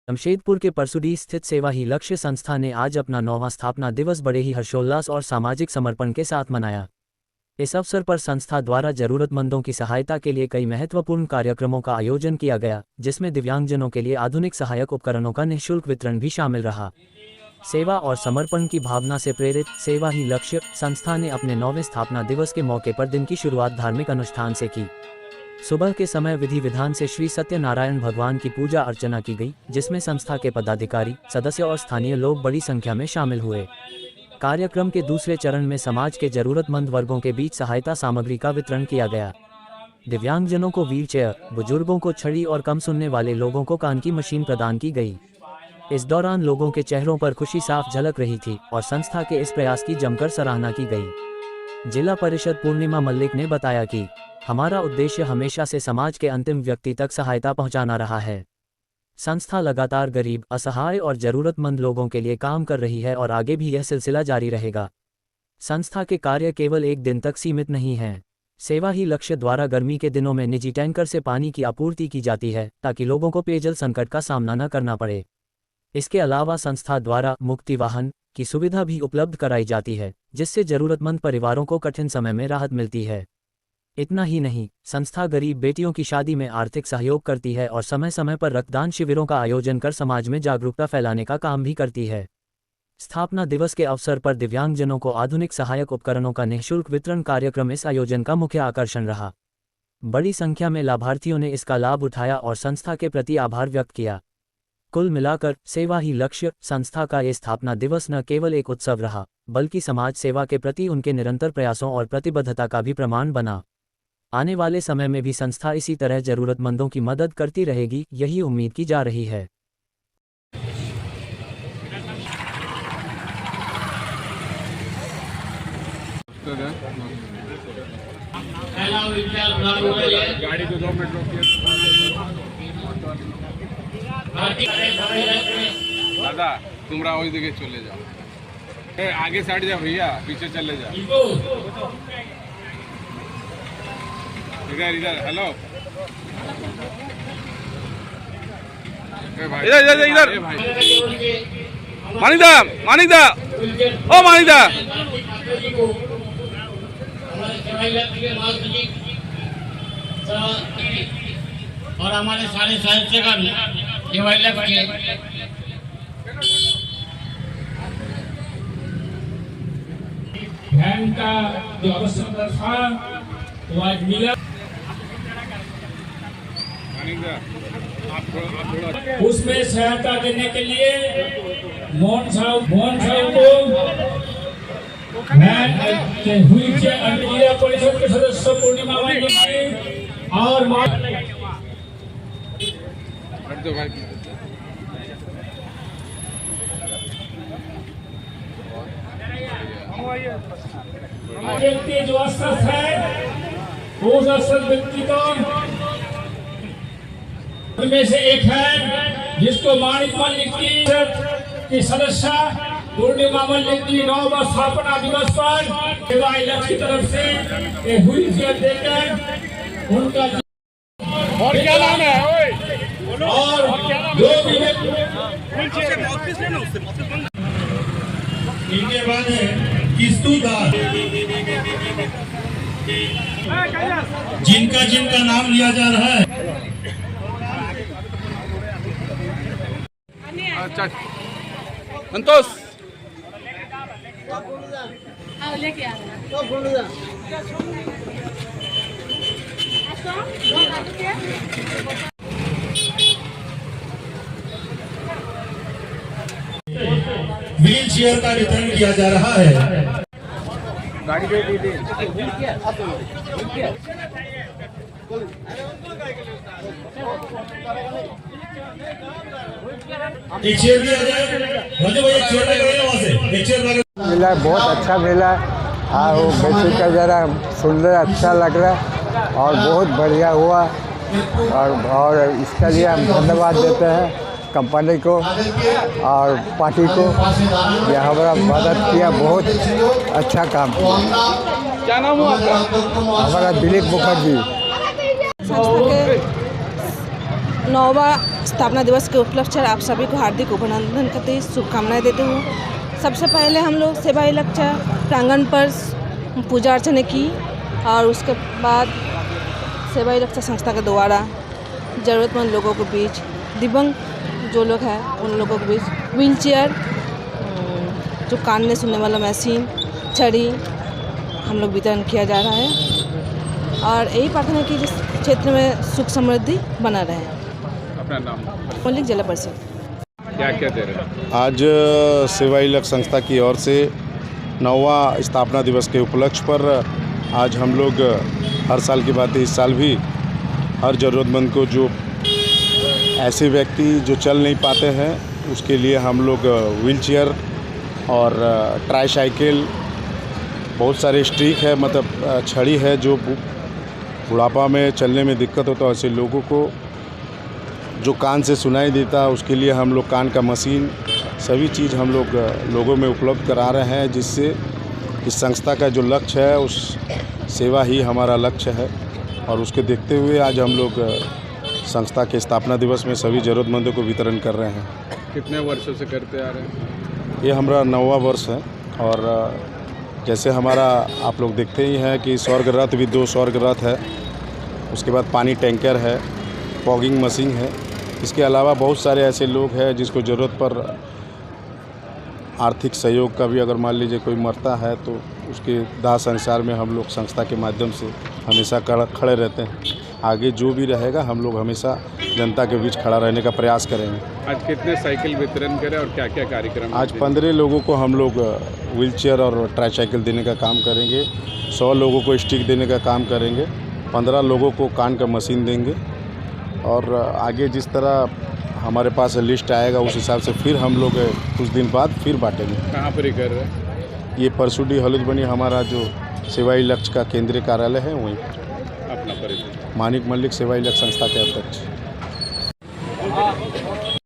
जमशेदपुर के परसुडी स्थित सेवा ही लक्ष्य संस्था ने आज अपना 9वां स्थापना दिवस बड़े ही हर्षोल्लास और सामाजिक समर्पण के साथ मनाया। इस अवसर पर संस्था द्वारा जरूरतमंदों की सहायता के लिए कई महत्वपूर्ण कार्यक्रमों का आयोजन किया गया, जिसमें दिव्यांगजनों के लिए आधुनिक सहायक उपकरणों का निःशुल्क वितरण भी शामिल रहा। सेवा और समर्पण की भावना से प्रेरित सेवा ही लक्ष्य संस्था ने अपने 9वें स्थापना दिवस के मौके पर दिन की शुरुआत धार्मिक अनुष्ठान से की। सुबह के समय विधि विधान से श्री सत्यनारायण भगवान की पूजा अर्चना की गई, जिसमें संस्था के पदाधिकारी, सदस्य और स्थानीय लोग बड़ी संख्या में शामिल हुए। कार्यक्रम के दूसरे चरण में समाज के जरूरतमंद वर्गों के बीच सहायता सामग्री का वितरण किया गया। दिव्यांगजनों को व्हीलचेयर, बुजुर्गों को छड़ी और कम सुनने वाले लोगों को कान की मशीन प्रदान की गई। इस दौरान लोगों के चेहरों पर खुशी साफ झलक रही थी और संस्था के इस प्रयास की जमकर सराहना की गई। जिला परिषद पूर्णिमा मल्लिक ने बताया कि हमारा उद्देश्य हमेशा से समाज के अंतिम व्यक्ति तक सहायता पहुंचाना रहा है। संस्था लगातार गरीब, असहाय और जरूरतमंद लोगों के लिए काम कर रही है और आगे भी यह सिलसिला जारी रहेगा। संस्था के कार्य केवल एक दिन तक सीमित नहीं हैं। सेवा ही लक्ष्य द्वारा गर्मी के दिनों में निजी टैंकर से पानी की आपूर्ति की जाती है, ताकि लोगों को पेयजल संकट का सामना न करना पड़े। इसके अलावा संस्था द्वारा मुक्ति वाहन की सुविधा भी उपलब्ध कराई जाती है, जिससे जरूरतमंद परिवारों को कठिन समय में राहत मिलती है। इतना ही नहीं, संस्था गरीब बेटियों की शादी में आर्थिक सहयोग करती है और समय समय पर रक्तदान शिविरों का आयोजन कर समाज में जागरूकता फैलाने का काम भी करती है। स्थापना दिवस के अवसर पर दिव्यांगजनों को आधुनिक सहायक उपकरणों का निःशुल्क वितरण कार्यक्रम इस आयोजन का मुख्य आकर्षण रहा। बड़ी संख्या में लाभार्थियों ने इसका लाभ उठाया और संस्था के प्रति आभार व्यक्त किया। कुल मिलाकर सेवा ही लक्ष्य संस्था का ये स्थापना दिवस न केवल एक उत्सव रहा, बल्कि समाज सेवा के प्रति उनके निरंतर प्रयासों और प्रतिबद्धता का भी प्रमाण बना। आने वाले समय में भी संस्था इसी तरह जरूरतमंदों की मदद करती रहेगी, यही उम्मीद की जा रही है। गाड़ी को 2 मिनट रोकिए। दादा तुम राहुल दिखे चले जाओ, आगे साइड जाओ भैया, पीछे चले जाओ। इधर इधर, हेलो इधर इधर इधर, मानिकदा मानिकदा, ओ मानिकदा, और हमारे सारे साहित्य का भी ध्यान का जो आवश्यकता था वो आज मिला। उसमें सहायता देने के लिए मोहन साहब को हुई जिला परिषद के सदस्य पूर्णिमा और जो अस्वस्थ है उस अस्वस्थ व्यक्ति को उनमें से एक है जिसको माणिक मल्लिक की सदस्य पूर्णिमा मल्लिक की 9वां स्थापना दिवस पर सेवा ही लक्ष्य की तरफ से हुई देकर उनका और क्या नाम है और जो भी इनके बाद है किस्तूदार, जिनका जिनका नाम लिया जा रहा है। अच्छा संतोष लेके आ व्हील चेयर का वितरण किया जा रहा है। गाड़ी दे दी एक चेयर भी आ जाए, राजू भाई एक चेयर लगा वहां से, एक चेयर मिला, बहुत अच्छा मिला। वो बेटी का ज़रा सुंदर अच्छा लग रहा और बहुत बढ़िया हुआ और इसके लिए हम धन्यवाद देते हैं कंपनी को और पार्टी को। यह हमारा मदद किया, बहुत अच्छा काम किया। क्या नाम हुआ आपका? हमारा दिलीप मुखर्जी। 9वां स्थापना दिवस के उपलक्ष्य आप सभी को हार्दिक अभिनंदन करते हुए शुभकामनाएं देते हूँ। सबसे पहले हम लोग सेवा लक्ष्य प्रांगण पर पूजा अर्चना की और उसके बाद सेवा लक्ष्य संस्था के द्वारा ज़रूरतमंद लोगों के बीच, दिव्यांग जो लोग हैं उन लोगों के बीच व्हील चेयर, जो कान में सुनने वाला मशीन, छड़ी हम लोग वितरण किया जा रहा है और यही प्रार्थना की जिस क्षेत्र में सुख समृद्धि बना रहे। अपना नाम मल्लिक जिला परिषद। क्या क्या दे रहे हैं? आज सेवा लक्ष्य संस्था की ओर से 9वां स्थापना दिवस के उपलक्ष्य पर आज हम लोग हर साल की बात है, इस साल भी हर ज़रूरतमंद को, जो ऐसे व्यक्ति जो चल नहीं पाते हैं उसके लिए हम लोग व्हील चेयर और ट्राई साइकिल, बहुत सारे स्टिक है, मतलब छड़ी है, जो बुढ़ापा में चलने में दिक्कत होता है ऐसे लोगों को, जो कान से सुनाई देता है उसके लिए हम लोग कान का मशीन, सभी चीज़ हम लोग लोगों में उपलब्ध करा रहे हैं, जिससे इस संस्था का जो लक्ष्य है उस सेवा ही हमारा लक्ष्य है। और उसके देखते हुए आज हम लोग संस्था के स्थापना दिवस में सभी ज़रूरतमंदों को वितरण कर रहे हैं। कितने वर्षों से करते आ रहे हैं? ये हमारा 9वां वर्ष है और जैसे हमारा आप लोग देखते ही हैं कि स्वर्ग रथ भी 2 स्वर्ग रथ है, उसके बाद पानी टैंकर है, फॉगिंग मशीन है। इसके अलावा बहुत सारे ऐसे लोग हैं जिसको ज़रूरत पर आर्थिक सहयोग का भी, अगर मान लीजिए कोई मरता है तो उसके दाह संस्कार में हम लोग संस्था के माध्यम से हमेशा खड़े रहते हैं। आगे जो भी रहेगा हम लोग हमेशा जनता के बीच खड़ा रहने का प्रयास करेंगे। आज कितने साइकिल वितरण करें और क्या क्या कार्यक्रम? आज 15 लोगों को हम लोग व्हील चेयर और ट्राई साइकिल देने का काम करेंगे, 100 लोगों को स्टिक देने का काम करेंगे, 15 लोगों को कान का मशीन देंगे और आगे जिस तरह हमारे पास लिस्ट आएगा उस हिसाब से फिर हम लोग कुछ दिन बाद फिर बांटेंगे। कहाँ पर ही कर रहे हैं? ये परसुडी हलुदबनी हमारा जो सेवाई लक्ष्य का केंद्रीय कार्यालय है वहीं। अपना परिचय? मानिक मल्लिक सेवाई लक्ष्य संस्था के अध्यक्ष।